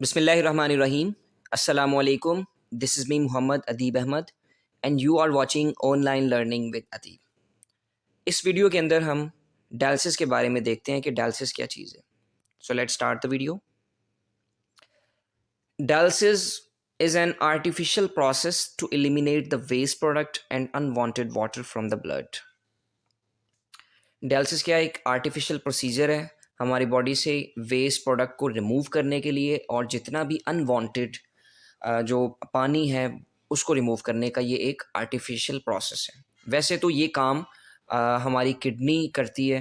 Bismillahirrahmanirrahim. Assalamu alaikum. This is me, Muhammad Adib Ahmad, and you are watching Online Learning with Adib. इस video के अंदर हम dialysis के बारे में देखते हैं कि डायलिसिस क्या चीज़ है. So let's start the video. Dialysis is an artificial process to eliminate the waste product and unwanted water from the blood. Dialysis क्या एक आर्टिफिशियल प्रोसीजर है हमारी बॉडी से वेस्ट प्रोडक्ट को रिमूव करने के लिए और जितना भी अनवांटेड जो पानी है उसको रिमूव करने का ये एक आर्टिफिशियल प्रोसेस है. वैसे तो ये काम हमारी किडनी करती है,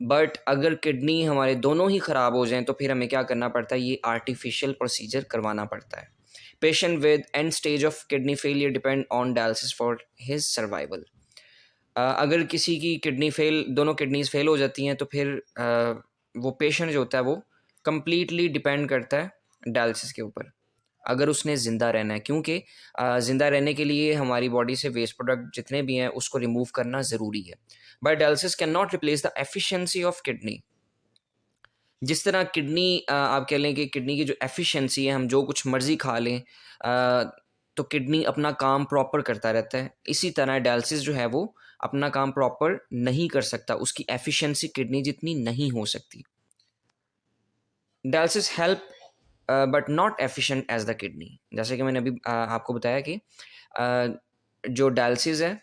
बट अगर किडनी हमारे दोनों ही ख़राब हो जाएं तो फिर हमें क्या करना पड़ता है, ये आर्टिफिशियल प्रोसीजर करवाना पड़ता है. Patient with and stage of kidney failure depend on dialysis for his survival. अगर किसी की दोनों किडनीज फेल हो जाती हैं तो फिर वो पेशेंट जो होता है वो कम्प्लीटली डिपेंड करता है डायलिसिस के ऊपर अगर उसने ज़िंदा रहना है, क्योंकि ज़िंदा रहने के लिए हमारी बॉडी से वेस्ट प्रोडक्ट जितने भी हैं उसको रिमूव करना ज़रूरी है. But dialysis can not replace the efficiency of kidney. जिस तरह किडनी आप कह लें कि किडनी की जो एफिशिएंसी है, हम जो कुछ मर्ज़ी खा लें तो किडनी अपना काम प्रॉपर करता रहता है, इसी तरह डायलिसिस जो है वो अपना काम प्रॉपर नहीं कर सकता, उसकी एफिशिएंसी किडनी जितनी नहीं हो सकती. Dialysis help but not efficient as the kidney. जैसे कि मैंने अभी आपको बताया कि जो डायलिसिस है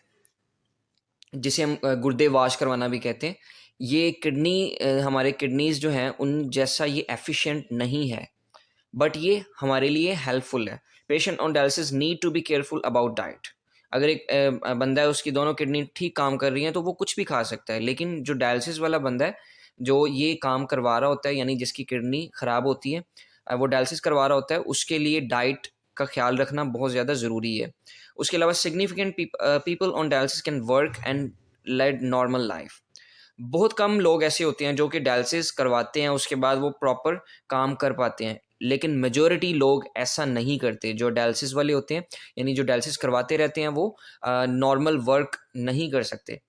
जिसे हम गुर्दे वाश करवाना भी कहते हैं, ये किडनी हमारे किडनीज़ जो हैं उन जैसा ये एफिशिएंट नहीं है, बट ये हमारे लिए हेल्पफुल है. Patient on dialysis need to be careful about diet. अगर एक बंदा है उसकी दोनों किडनी ठीक काम कर रही हैं तो वो कुछ भी खा सकता है, लेकिन जो डायलिसिस वाला बंदा है जो ये काम करवा रहा होता है, यानी जिसकी किडनी ख़राब होती है, वो डायलिसिस करवा रहा होता है, उसके लिए डाइट का ख्याल रखना बहुत ज़्यादा ज़रूरी है. उसके अलावा significant people on dialysis can work and lead normal life. बहुत कम लोग ऐसे होते हैं जो कि डायलिसिस करवाते हैं उसके बाद वो प्रॉपर काम कर पाते हैं, लेकिन मेजॉरिटी लोग ऐसा नहीं करते. जो डायलिसिस वाले होते हैं, यानी जो डायलिसिस करवाते रहते हैं, वो नॉर्मल वर्क नहीं कर सकते.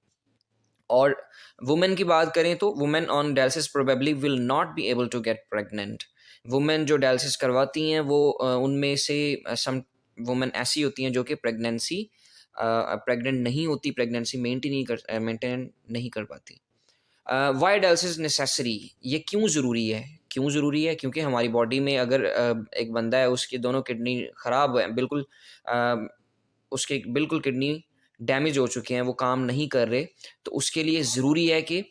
और वुमेन की बात करें तो women on dialysis probably will not be able to get pregnant. Women जो डायलिसिस करवाती हैं वो उनमें से सम वुमेन ऐसी होती हैं जो कि प्रेग्नेंट नहीं होती, प्रेगनेंसी मेंटेन नहीं कर पाती. वाई डायलिसिस नेसेसरी, ये क्यों ज़रूरी है? क्यों ज़रूरी है? क्योंकि हमारी बॉडी में अगर एक बंदा है उसकी दोनों किडनी ख़राब है, बिल्कुल उसके बिल्कुल किडनी डैमेज हो चुके हैं, वो काम नहीं कर रहे, तो उसके लिए ज़रूरी है कि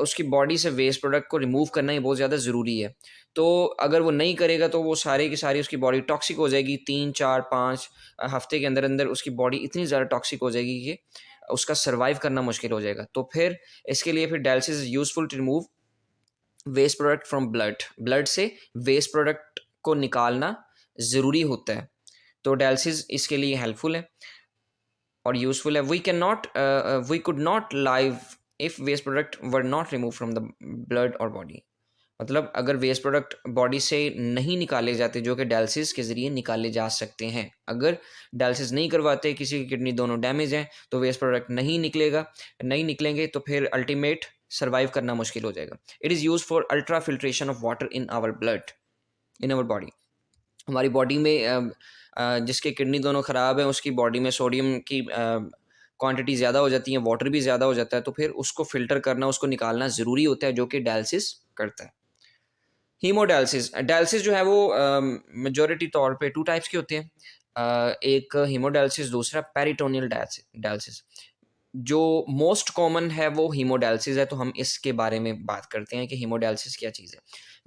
उसकी बॉडी से वेस्ट प्रोडक्ट को रिमूव करना ही बहुत ज़्यादा ज़रूरी है. तो अगर वो नहीं करेगा तो वो सारी की सारी उसकी बॉडी टॉक्सिक हो जाएगी. 3, 4, 5 हफ़्ते के अंदर उसकी बॉडी इतनी ज़्यादा टॉक्सिक हो जाएगी कि उसका सर्वाइव करना मुश्किल हो जाएगा. तो फिर इसके लिए फिर dialysis is useful to remove waste product from blood से वेस्ट प्रोडक्ट को निकालना ज़रूरी होता है. तो डायलिसिस इसके लिए हेल्पफुल है और यूज़फुल है. We could not live if waste product were not remove from the blood और बॉडी. मतलब अगर वेस्ट प्रोडक्ट बॉडी से नहीं निकाले जाते, जो कि डायलिसिस के ज़रिए निकाले जा सकते हैं. अगर डायलिसिस नहीं करवाते, किसी की किडनी दोनों डैमेज हैं, तो वेस्ट प्रोडक्ट नहीं निकलेंगे, तो फिर अल्टीमेट सर्वाइव करना मुश्किल हो जाएगा. It is use for ultra filtration of water in our blood in our body. हमारी बॉडी में जिसके किडनी दोनों ख़राब हैं उसकी बॉडी में सोडियम की क्वांटिटी ज़्यादा हो जाती है, वाटर भी ज़्यादा हो जाता है, तो फिर उसको फ़िल्टर करना, उसको निकालना ज़रूरी होता है, जो कि डायलिसिस करता है. डायलिसिस जो है वो मेजॉरिटी तौर पे 2 टाइप्स के होते हैं. एक हीमोडायलिसिस, दूसरा पेरिटोनियल डायलिसिस. जो मोस्ट कॉमन है वो हीमोडायलिसिस है, तो हम इसके बारे में बात करते हैं कि हीमोडायलिसिस क्या चीज़ है.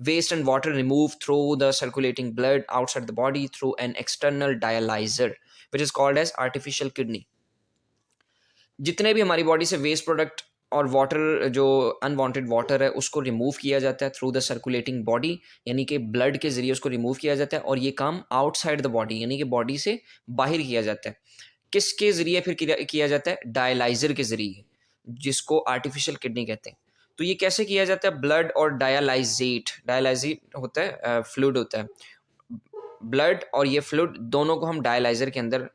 Waste and water remove through the circulating blood outside the body through an external dialyser which is called as artificial kidney. जितने भी हमारी बॉडी से वेस्ट प्रोडक्ट और वाटर, जो अनवांटेड वाटर है, उसको रिमूव किया जाता है थ्रू द सर्कुलेटिंग बॉडी, यानी कि ब्लड के ज़रिए उसको रिमूव किया जाता है, और ये काम आउटसाइड द बॉडी यानी कि बॉडी से बाहर किया जाता है. किसके ज़रिए फिर किया जाता है? डायलाइज़र के ज़रिए, जिसको आर्टिफिशियल किडनी कहते हैं. तो ये कैसे किया जाता है? ब्लड और डायलाइजेट होता है, फ्लूइड होता है. ब्लड और ये फ्लूइड दोनों को हम डायलाइज़र के अंदर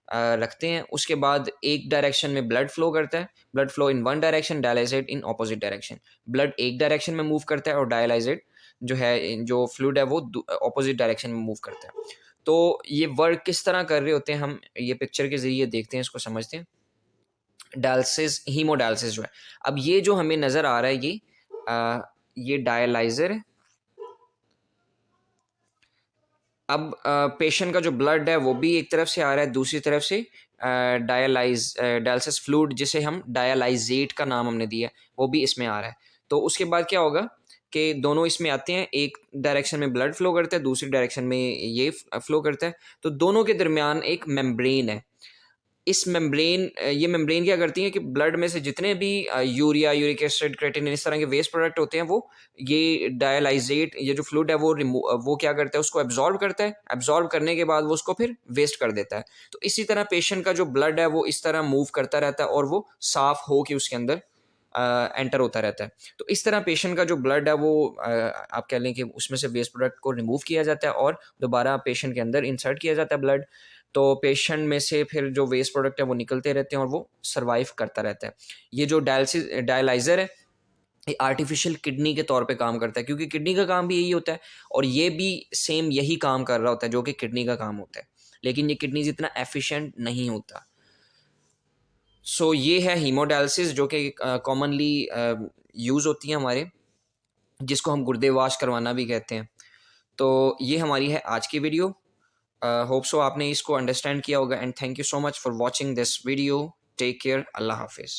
रखते हैं. उसके बाद एक डायरेक्शन में ब्लड फ्लो करता है, blood flow in one direction, dialysate in opposite direction. Blood एक डायरेक्शन में मूव करता है और डायलाइजेट जो है, जो फ्लूइड है वो ऑपोजिट डायरेक्शन में मूव करता है। तो ये वर्क किस तरह कर रहे होते हैं, हम ये पिक्चर के ज़रिए देखते हैं, इसको समझते हैं। डायलिसिस, हीमोडायलिसिस जो है, अब ये जो हमें नज़र आ रहा है, ये डायलाइज़र है। अब पेशेंट का जो ब्लड है वो भी एक तरफ से आ रहा है, दूसरी तरफ से डायलिसिस फ्लूइड, जिसे हम डायलाइजेट का नाम हमने दिया है, वो भी इसमें आ रहा है। तो उसके बाद क्या होगा कि दोनों इसमें आते हैं, एक डायरेक्शन में ब्लड फ्लो करता है, दूसरी डायरेक्शन में ये फ्लो करता है। तो दोनों के दरमियान एक मेम्ब्रेन है। इस मेम्ब्रेन ये मेम्ब्रेन क्या करती है कि ब्लड में से जितने भी यूरिया, यूरिक एसिड, क्रेटिनिन, इस तरह के वेस्ट प्रोडक्ट होते हैं, वो ये डायलाइजेट, ये जो फ्लूइड है वो क्या करता है, उसको एब्जॉर्ब करता है। एब्जॉर्ब करने के बाद वो उसको फिर वेस्ट कर देता है। तो इसी तरह पेशेंट का जो ब्लड है वो इस तरह मूव करता रहता है और वो साफ हो के उसके अंदर एंटर होता रहता है। तो इस तरह पेशेंट का जो ब्लड है वो आप कह लें कि उसमें से वेस्ट प्रोडक्ट को रिमूव किया जाता है और दोबारा पेशेंट के अंदर इंसर्ट किया जाता है ब्लड। तो पेशेंट में से फिर जो वेस्ट प्रोडक्ट है वो निकलते रहते हैं और वो सर्वाइव करता रहता है। ये जो डायलाइज़र है, ये आर्टिफिशियल किडनी के तौर पे काम करता है, क्योंकि किडनी का काम भी यही होता है और ये भी सेम यही काम कर रहा होता है जो कि किडनी का काम होता है, लेकिन ये किडनी जितना एफिशिएंट नहीं होता। सो ये है हीमोडायलिसिस, जो कि कॉमनली यूज़ होती है हमारे, जिसको हम गुर्दे वॉश करवाना भी कहते हैं। तो ये हमारी है आज की वीडियो। होप सो आपने इसको अंडरस्टैंड किया होगा, and thank you so much for watching this video. Take care, अल्लाह हाफिज़।